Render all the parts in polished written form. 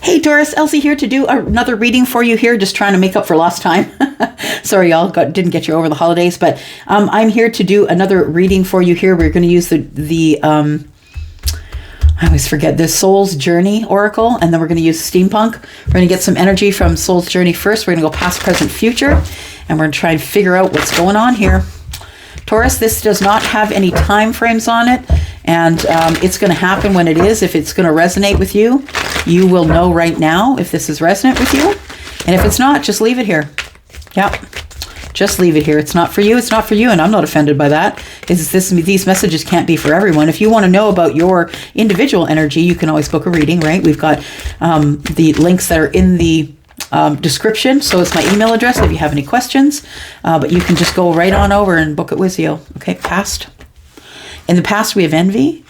Hey Taurus, Elsie here to do another reading for you here, just trying to make up for lost time. Sorry y'all, didn't get you over the holidays, but I'm here to do another reading for you here. We're going to use the I always forget, the Soul's Journey Oracle, and then we're going to use Steampunk. We're going to get some energy from Soul's Journey first. We're going to go past, present, future, and we're going to try and figure out what's going on here. Taurus, this does not have any time frames on it, and it's going to happen when it is. If it's going to resonate with you, you will know right now if this is resonant with you. And if it's not, just leave it here. Yep. Just leave it here. It's not for you. It's not for you. And I'm not offended by that. These messages can't be for everyone. If you want to know about your individual energy, you can always book a reading, right? We've got the links that are in the description. So it's my email address if you have any questions. But you can just go right on over and book it with you. Okay, past. In the past, we have envy.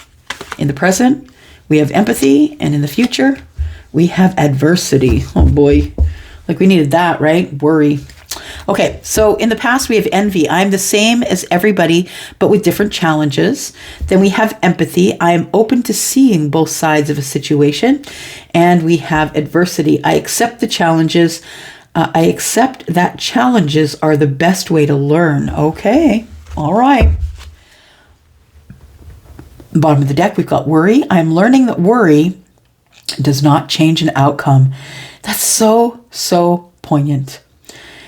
In the present, we have empathy. And in the future, we have adversity. Oh boy. Like we needed that, right? Worry. Okay, so in the past we have envy. I'm the same as everybody, but with different challenges. Then we have empathy. I am open to seeing both sides of a situation. And we have adversity. I accept the challenges. I accept that challenges are the best way to learn. Okay, all right. Bottom of the deck, we've got worry. I'm learning that worry does not change an outcome. That's so poignant.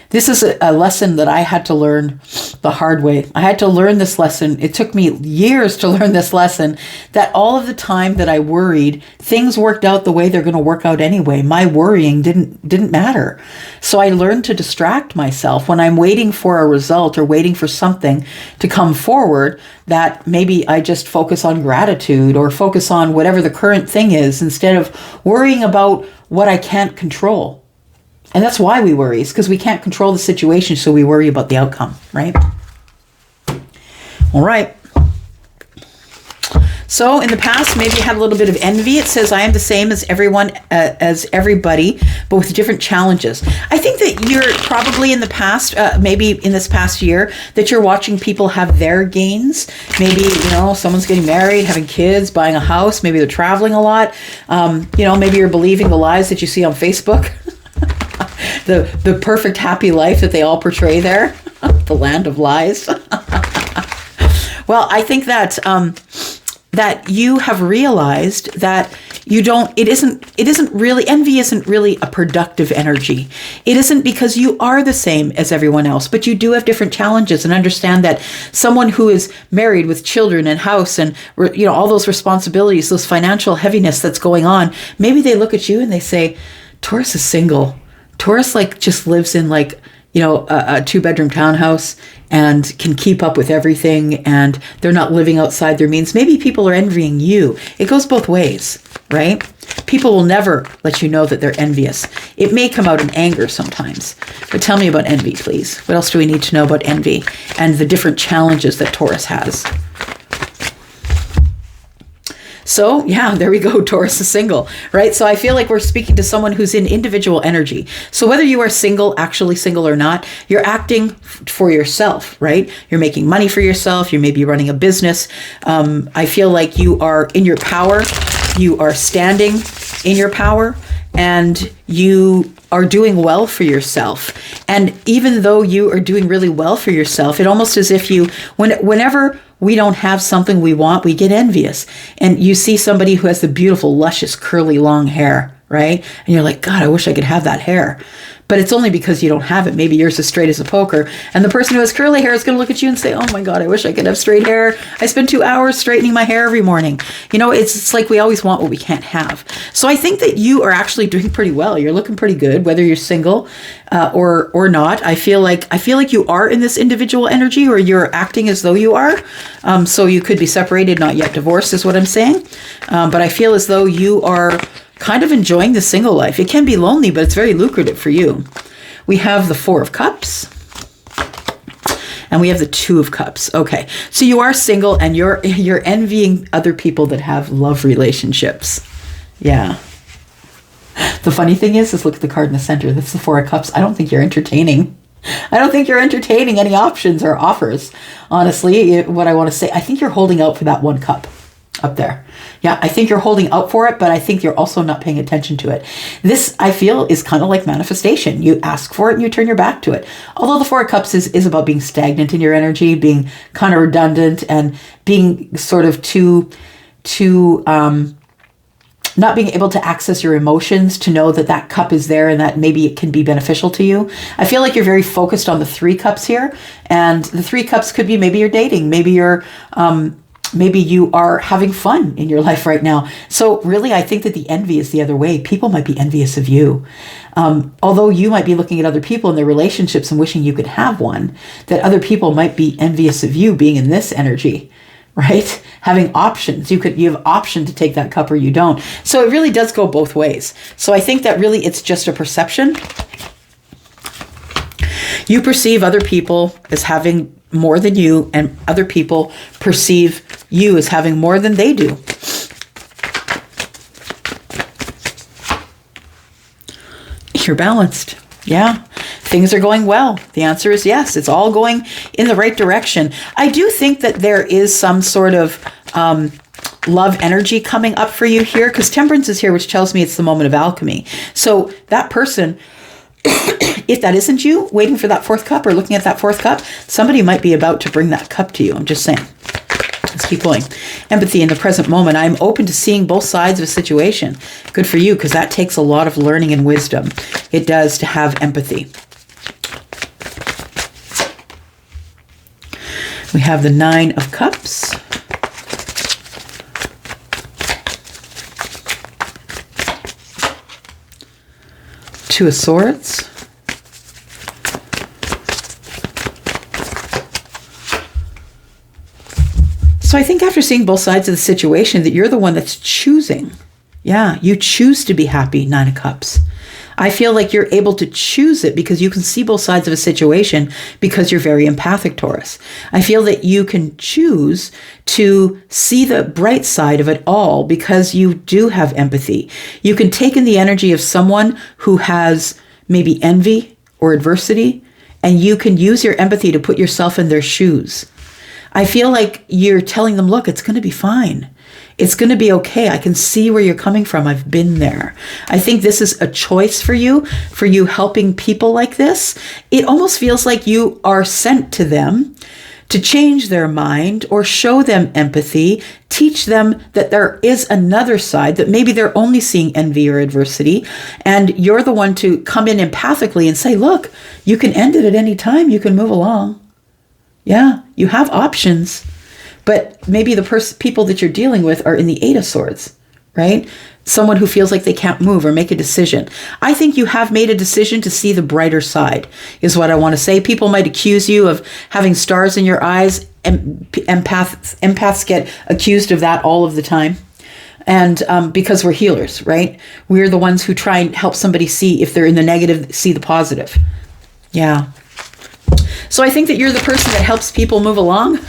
This is a lesson that I had to learn the hard way. I had to learn this lesson. It took me years to learn this lesson, that all of the time that I worried, things worked out the way they're going to work out anyway. My worrying didn't matter. So I learned to distract myself when I'm waiting for a result or waiting for something to come forward, that maybe I just focus on gratitude or focus on whatever the current thing is instead of worrying about what I can't control. And that's why we worry, is because we can't control the situation, so we worry about the outcome, right? All right. So in the past, maybe you had a little bit of envy. It says, I am the same as everyone, as everybody, but with different challenges. I think that you're probably in the past, maybe in this past year, that you're watching people have their gains. Maybe, someone's getting married, having kids, buying a house. Maybe they're traveling a lot. Maybe you're believing the lies that you see on Facebook. The perfect happy life that they all portray there, the land of lies. Well, I think that that you have realized that envy isn't really a productive energy. It isn't, because you are the same as everyone else, but you do have different challenges, and understand that someone who is married with children and house and, all those responsibilities, those financial heaviness that's going on, maybe they look at you and they say, Taurus is single. Taurus just lives in a 2-bedroom townhouse and can keep up with everything, and they're not living outside their means. Maybe people are envying you. It goes both ways, right? People will never let you know that they're envious. It may come out in anger sometimes. But tell me about envy, please. What else do we need to know about envy and the different challenges that Taurus has? So yeah, there we go. Taurus is single, right? So I feel like we're speaking to someone who's in individual energy. So whether you are actually single or not, you're acting for yourself, right? You're making money for yourself. You may be running a business. I feel like you are in your power. You are standing in your power, and you are doing well for yourself. And even though you are doing really well for yourself, it almost as if whenever we don't have something we want, we get envious. And you see somebody who has the beautiful, luscious, curly, long hair, right? And you're like, God, I wish I could have that hair. But it's only because you don't have it. Maybe yours is straight as a poker. And the person who has curly hair is going to look at you and say, oh my God, I wish I could have straight hair. I spend 2 hours straightening my hair every morning. It's like we always want what we can't have. So I think that you are actually doing pretty well. You're looking pretty good, whether you're single or not. I feel like you are in this individual energy, or you're acting as though you are. So you could be separated, not yet divorced, is what I'm saying. But I feel as though you are kind of enjoying the single life. It can be lonely, but it's very lucrative for you. We have the 4 of Cups, and we have the 2 of Cups. Okay, so you are single, and you're envying other people that have love relationships. Yeah. The funny thing is look at the card in the center. That's the 4 of Cups. I don't think you're entertaining. any options or offers. Honestly, what I want to say, I think you're holding out for that 1 cup. up there. Yeah, I think you're holding out for it, but I think you're also not paying attention to it. This, I feel, is kind of like manifestation. You ask for it and you turn your back to it. Although the Four of Cups is about being stagnant in your energy, being kind of redundant, and being sort of too not being able to access your emotions, to know that that cup is there and that maybe it can be beneficial to you. I feel like you're very focused on the Three Cups here. And the Three Cups could be, maybe you're dating, maybe you are having fun in your life right now. So really, I think that the envy is the other way. People might be envious of you. Although you might be looking at other people and their relationships and wishing you could have one, that other people might be envious of you being in this energy, right? Having options. You have option to take that cup or you don't. So it really does go both ways. So I think that really it's just a perception. You perceive other people as having more than you, and other people perceive you as having more than they do. You're balanced. Yeah. Things are going well. The answer is yes. It's all going in the right direction. I do think that there is some sort of love energy coming up for you here, because Temperance is here, which tells me it's the moment of alchemy. So that person, if that isn't you, waiting for that fourth cup or looking at that fourth cup, somebody might be about to bring that cup to you. I'm just saying. Let's keep going. Empathy in the present moment. I'm open to seeing both sides of a situation. Good for you, because that takes a lot of learning and wisdom. It does, to have empathy. We have the Nine of Cups. Two of Swords. So I think after seeing both sides of the situation, that you're the one that's choosing. Yeah, you choose to be happy, Nine of Cups. I feel like you're able to choose it because you can see both sides of a situation, because you're very empathic, Taurus. I feel that you can choose to see the bright side of it all because you do have empathy. You can take in the energy of someone who has maybe envy or adversity, and you can use your empathy to put yourself in their shoes. I feel like you're telling them, look, it's going to be fine. It's going to be okay. I can see where you're coming from. I've been there. I think this is a choice for you helping people like this. It almost feels like you are sent to them to change their mind or show them empathy, teach them that there is another side, that maybe they're only seeing envy or adversity. And you're the one to come in empathically and say, look, you can end it at any time. You can move along. Yeah, you have options. But maybe the people that you're dealing with are in the Eight of Swords, right? Someone who feels like they can't move or make a decision. I think you have made a decision to see the brighter side, is what I want to say. People might accuse you of having stars in your eyes. Empaths get accused of that all of the time. And because we're healers, right? We're the ones who try and help somebody see, if they're in the negative, see the positive. Yeah. So I think that you're the person that helps people move along.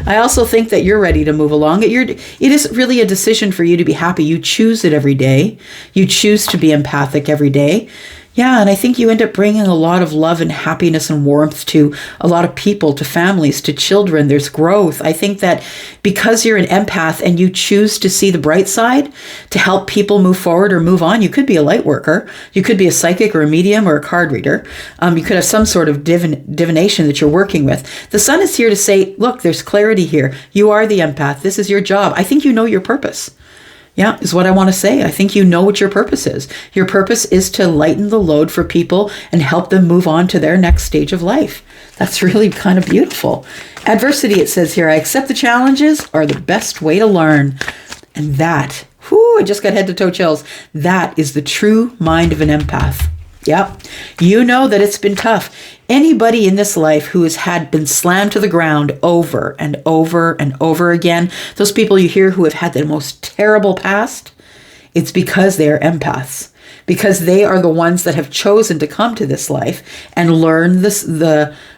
I also think that you're ready to move along. It is really a decision for you to be happy. You choose it every day. You choose to be empathic every day. Yeah, and I think you end up bringing a lot of love and happiness and warmth to a lot of people, to families, to children. There's growth. I think that because you're an empath and you choose to see the bright side, to help people move forward or move on, you could be a light worker. You could be a psychic or a medium or a card reader. You could have some sort of divination that you're working with. The Sun is here to say, look, there's clarity here. You are the empath. This is your job. I think you know your purpose. Yeah, is what I want to say. I think you know what your purpose is. Your purpose is to lighten the load for people and help them move on to their next stage of life. That's really kind of beautiful. Adversity, it says here, I accept the challenges are the best way to learn. And that, I just got head to toe chills. That is the true mind of an empath. Yep. You know that it's been tough. Anybody in this life who has been slammed to the ground over and over and over again, those people you hear who have had the most terrible past, it's because they are empaths. Because they are the ones that have chosen to come to this life and learn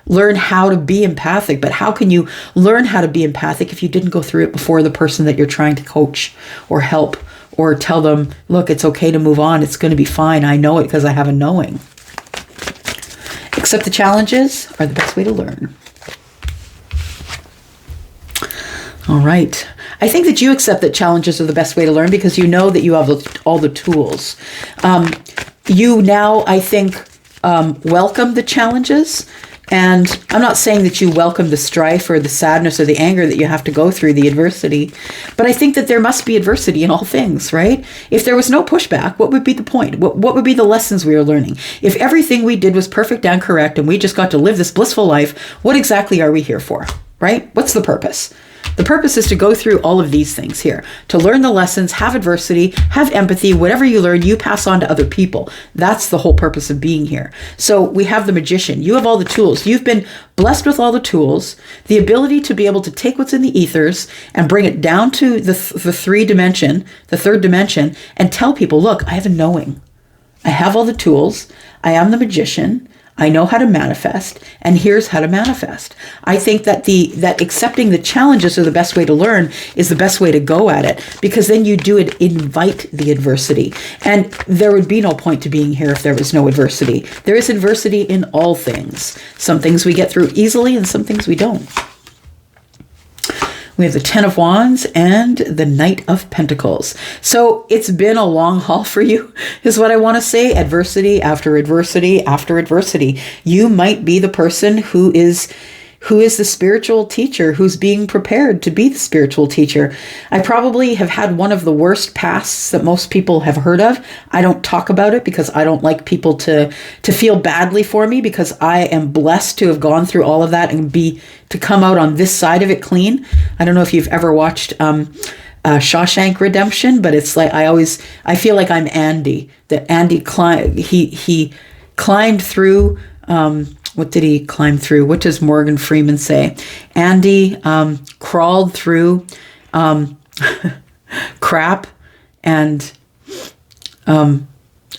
learn how to be empathic. But how can you learn how to be empathic if you didn't go through it before the person that you're trying to coach or help? Or tell them, look, it's okay to move on. It's going to be fine. I know it because I have a knowing. Accept the challenges are the best way to learn. All right. I think that you accept that challenges are the best way to learn because you know that you have all the tools. You now, I think, welcome the challenges. And I'm not saying that you welcome the strife or the sadness or the anger that you have to go through, the adversity, but I think that there must be adversity in all things, right? If there was no pushback, what would be the point? What would be the lessons we are learning? If everything we did was perfect and correct and we just got to live this blissful life, what exactly are we here for, right? What's the purpose? The purpose is to go through all of these things here, to learn the lessons, have adversity, have empathy. Whatever you learn, you pass on to other people. That's the whole purpose of being here. So we have the magician. You have all the tools. You've been blessed with all the tools, the ability to be able to take what's in the ethers and bring it down to the third dimension, and tell people, look, I have a knowing. I have all the tools. I am the magician. I know how to manifest, and here's how to manifest. I think that that accepting the challenges are the best way to learn is the best way to go at it, because then you do it, invite the adversity. And there would be no point to being here if there was no adversity. There is adversity in all things. Some things we get through easily and some things we don't. We have the Ten of Wands and the Knight of Pentacles. So it's been a long haul for you, is what I want to say. Adversity after adversity after adversity. You might be the person who is the spiritual teacher, who's being prepared to be the spiritual teacher. I probably have had one of the worst pasts that most people have heard of. I don't talk about it because I don't like people to feel badly for me, because I am blessed to have gone through all of that and to come out on this side of it clean. I don't know if you've ever watched Shawshank Redemption, but it's like I feel like I'm Andy. That Andy he climbed through. What did he climb through? What does Morgan Freeman say? Andy crawled through crap and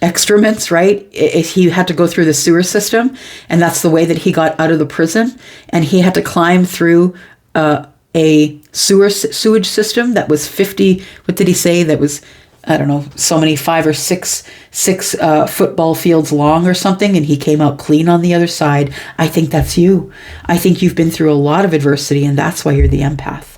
excrements, right? He had to go through the sewer system, and that's the way that he got out of the prison. And he had to climb through a sewage system that was 50, what did he say? That was, I don't know, so many 5 or 6 football fields long or something, and he came out clean on the other side. I think that's you. I think you've been through a lot of adversity, and that's why you're the empath.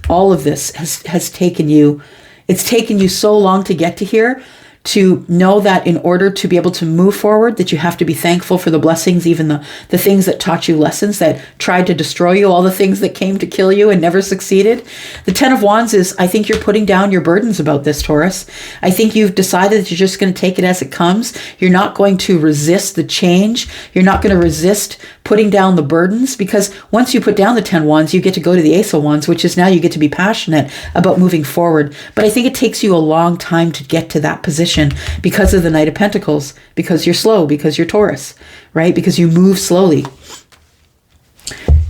All of this has taken you. It's taken you so long to get to here, to know that in order to be able to move forward, that you have to be thankful for the blessings, even the things that taught you lessons, that tried to destroy you, all the things that came to kill you and never succeeded. The Ten of Wands is, I think you're putting down your burdens about this, Taurus. I think you've decided that you're just going to take it as it comes. You're not going to resist the change. You're not going to resist putting down the burdens, because once you put down the 10 wands, you get to go to the Ace of Wands, which is now you get to be passionate about moving forward. But I think it takes you a long time to get to that position because of the Knight of Pentacles, because you're slow, because you're Taurus, right? Because you move slowly.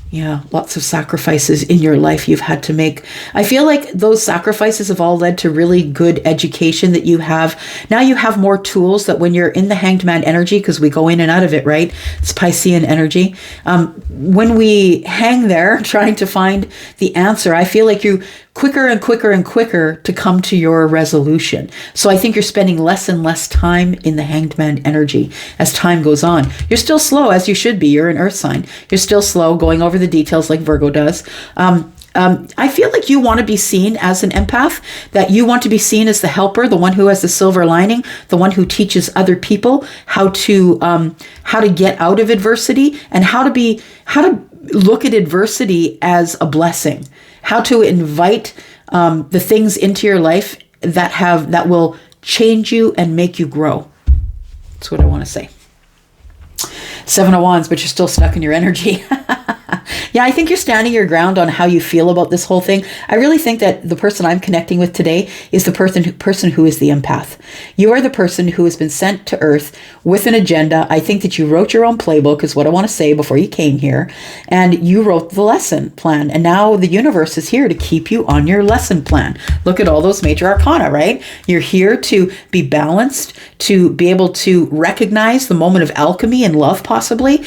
Yeah, lots of sacrifices in your life you've had to make. I feel like those sacrifices have all led to really good education that you have. Now you have more tools that when you're in the Hanged Man energy, because we go in and out of it, right? It's Piscean energy. When we hang there trying to find the answer, I feel like you quicker and quicker and quicker to come to your resolution. So I think you're spending less and less time in the Hanged Man energy as time goes on. You're still slow, as you should be. You're an earth sign. You're still slow, going over the details like Virgo does. I feel like you want to be seen as an empath, that you want to be seen as the helper, the one who has the silver lining, the one who teaches other people how to get out of adversity, and how to look at adversity as a blessing, how to invite the things into your life that will change you and make you grow. That's what I want to say. 7 of Wands, but you're still stuck in your energy. Yeah, I think you're standing your ground on how you feel about this whole thing. I really think that the person I'm connecting with today is the person who is the empath. You are the person who has been sent to Earth with an agenda. I think that you wrote your own playbook, is what I want to say, before you came here. And you wrote the lesson plan. And now the universe is here to keep you on your lesson plan. Look at all those major arcana, right? You're here to be balanced, to be able to recognize the moment of alchemy and love, possibly.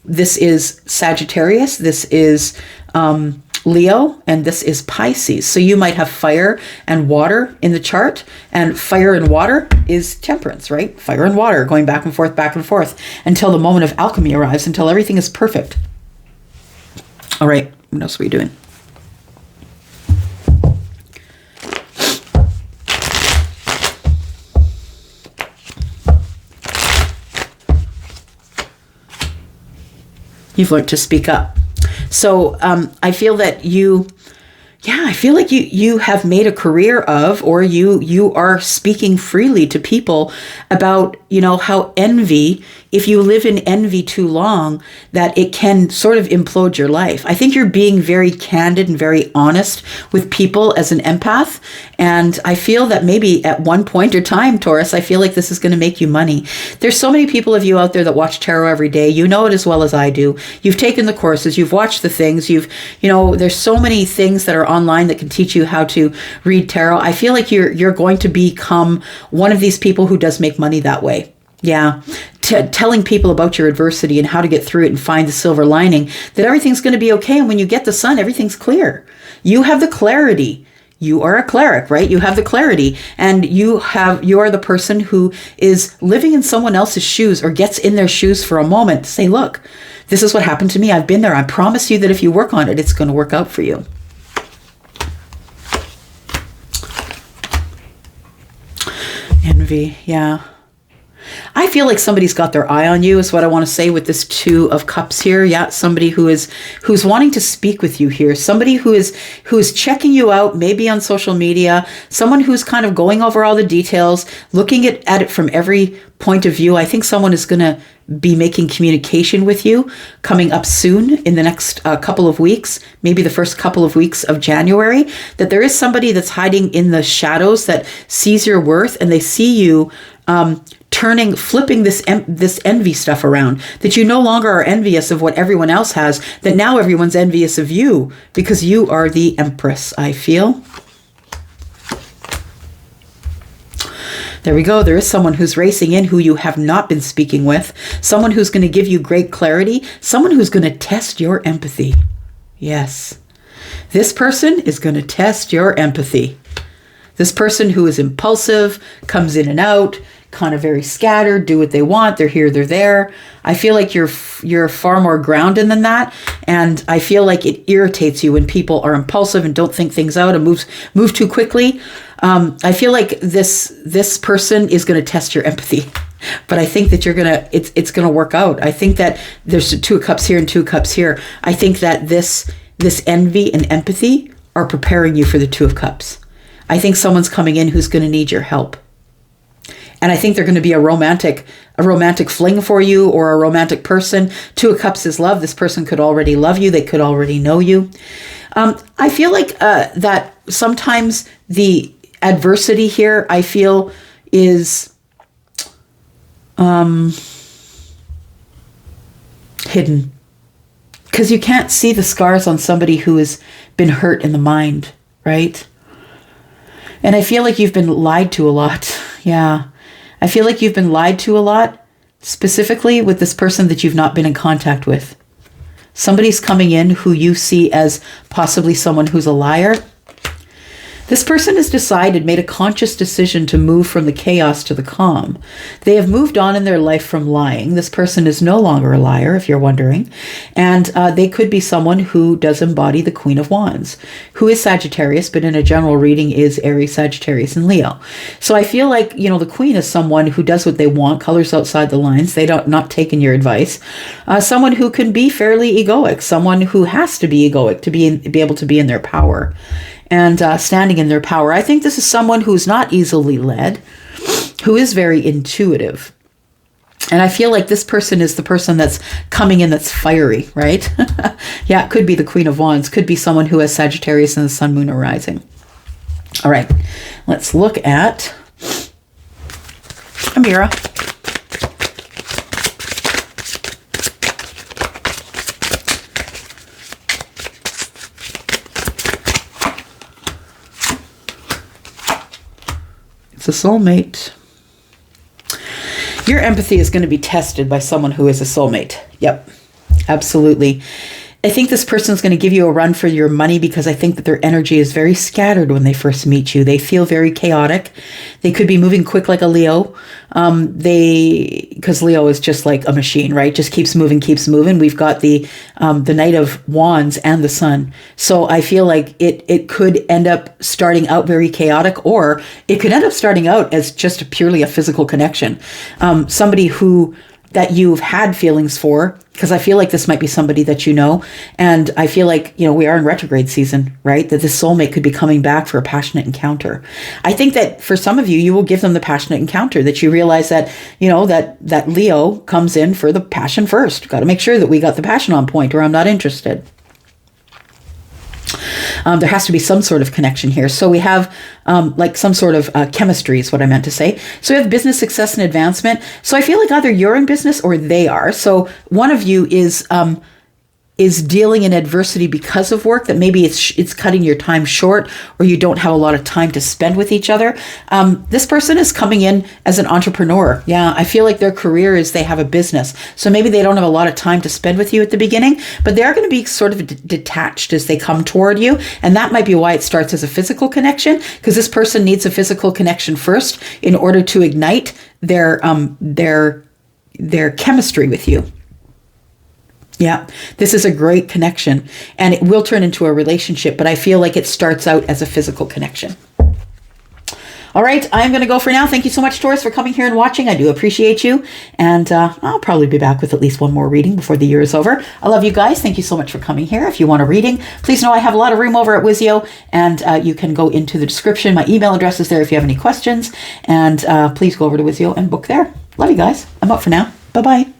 This is Sagittarius, this is Leo, and this is Pisces. So you might have fire and water in the chart, and fire and water is temperance, right? Fire and water going back and forth until the moment of alchemy arrives, until everything is perfect. All right, what else are we doing? You've learned to speak up. So I feel that I feel like you have made a career of, or you are speaking freely to people about, how envy, if you live in envy too long, that it can sort of implode your life. I think you're being very candid and very honest with people as an empath. And I feel that maybe at one point or time, Taurus, I feel like this is going to make you money. There's so many people of you out there that watch tarot every day. You know it as well as I do. You've taken the courses, you've watched the things, there's so many things that are online that can teach you how to read tarot. I feel like you're going to become one of these people who does make money that way. Yeah. Telling people about your adversity and how to get through it and find the silver lining, that everything's going to be okay. And when you get the sun, everything's clear. You have the clarity. You are a cleric, right? You have the clarity, and you are the person who is living in someone else's shoes, or gets in their shoes for a moment to say, look, this is what happened to me. I've been there. I promise you that if you work on it, it's going to work out for you. Envy. Yeah. I feel like somebody's got their eye on you, is what I want to say with this Two of Cups here. Yeah, somebody who's wanting to speak with you here. Somebody who is checking you out, maybe on social media. Someone who's kind of going over all the details, looking at it from every point of view. I think someone is going to be making communication with you coming up soon in the next couple of weeks, maybe the first couple of weeks of January, that there is somebody that's hiding in the shadows that sees your worth, and they see you flipping this envy stuff around, that you no longer are envious of what everyone else has, that now everyone's envious of you because you are the Empress, I feel. There we go. There is someone who's racing in who you have not been speaking with, someone who's going to give you great clarity, someone who's going to test your empathy. Yes. This person is going to test your empathy. This person who is impulsive, comes in and out, kind of very scattered, do what they want, they're here, they're there. I feel like you're far more grounded than that, and I feel like it irritates you when people are impulsive and don't think things out and move too quickly. I feel like this person is going to test your empathy, but I think that it's going to work out. I think that there's 2 cups here and 2 cups here. I think that this envy and empathy are preparing you for the 2 of Cups. I think someone's coming in who's going to need your help. And I think they're going to be a romantic fling for you, or a romantic person. 2 of Cups is love. This person could already love you. They could already know you. I feel like that sometimes the adversity here, I feel, is hidden. Because you can't see the scars on somebody who has been hurt in the mind, right? And I feel like you've been lied to a lot. Yeah. I feel like you've been lied to a lot, specifically with this person that you've not been in contact with. Somebody's coming in who you see as possibly someone who's a liar. This person has made a conscious decision to move from the chaos to the calm. They have moved on in their life from lying. This person is no longer a liar, if you're wondering. And they could be someone who does embody the Queen of Wands, who is Sagittarius, but in a general reading is Aries, Sagittarius, and Leo. So I feel like, the Queen is someone who does what they want, colors outside the lines. They don't not taking your advice. Someone who can be fairly egoic, someone who has to be egoic to be able to be in their power. And standing in their power. I think this is someone who's not easily led, who is very intuitive. And I feel like this person is the person that's coming in that's fiery, right? Yeah, it could be the Queen of Wands. Could be someone who has Sagittarius in the Sun, Moon, or Rising. All right, let's look at Amira. It's a soulmate. Your empathy is going to be tested by someone who is a soulmate. Yep, absolutely. I think this person is going to give you a run for your money because I think that their energy is very scattered when they first meet you. They feel very chaotic. They could be moving quick like a Leo. Because Leo is just like a machine, right? Just keeps moving. We've got the Knight of Wands and the Sun. So I feel like it could end up starting out very chaotic, or it could end up starting out as just purely a physical connection. Somebody who that you've had feelings for, because I feel like this might be somebody that you know. And I feel like, we are in retrograde season, right? That this soulmate could be coming back for a passionate encounter. I think that for some of you, you will give them the passionate encounter, that you realize that, that Leo comes in for the passion first. Got to make sure that we got the passion on point or I'm not interested. There has to be some sort of connection here. So we have like some sort of chemistry is what I meant to say. So we have business success and advancement. So I feel like either you're in business or they are. So one of you is dealing in adversity because of work, that maybe it's cutting your time short, or you don't have a lot of time to spend with each other. This person is coming in as an entrepreneur. Yeah, I feel like their career is they have a business. So maybe they don't have a lot of time to spend with you at the beginning, but they're going to be sort of detached as they come toward you. And that might be why it starts as a physical connection, because this person needs a physical connection first in order to ignite their chemistry with you. Yeah, this is a great connection, and it will turn into a relationship, but I feel like it starts out as a physical connection. All right, I'm going to go for now. Thank you so much, Taurus, for coming here and watching. I do appreciate you, and I'll probably be back with at least one more reading before the year is over. I love you guys. Thank you so much for coming here. If you want a reading, please know I have a lot of room over at Wizio, and you can go into the description. My email address is there if you have any questions, and please go over to Wizio and book there. Love you guys. I'm up for now. Bye-bye.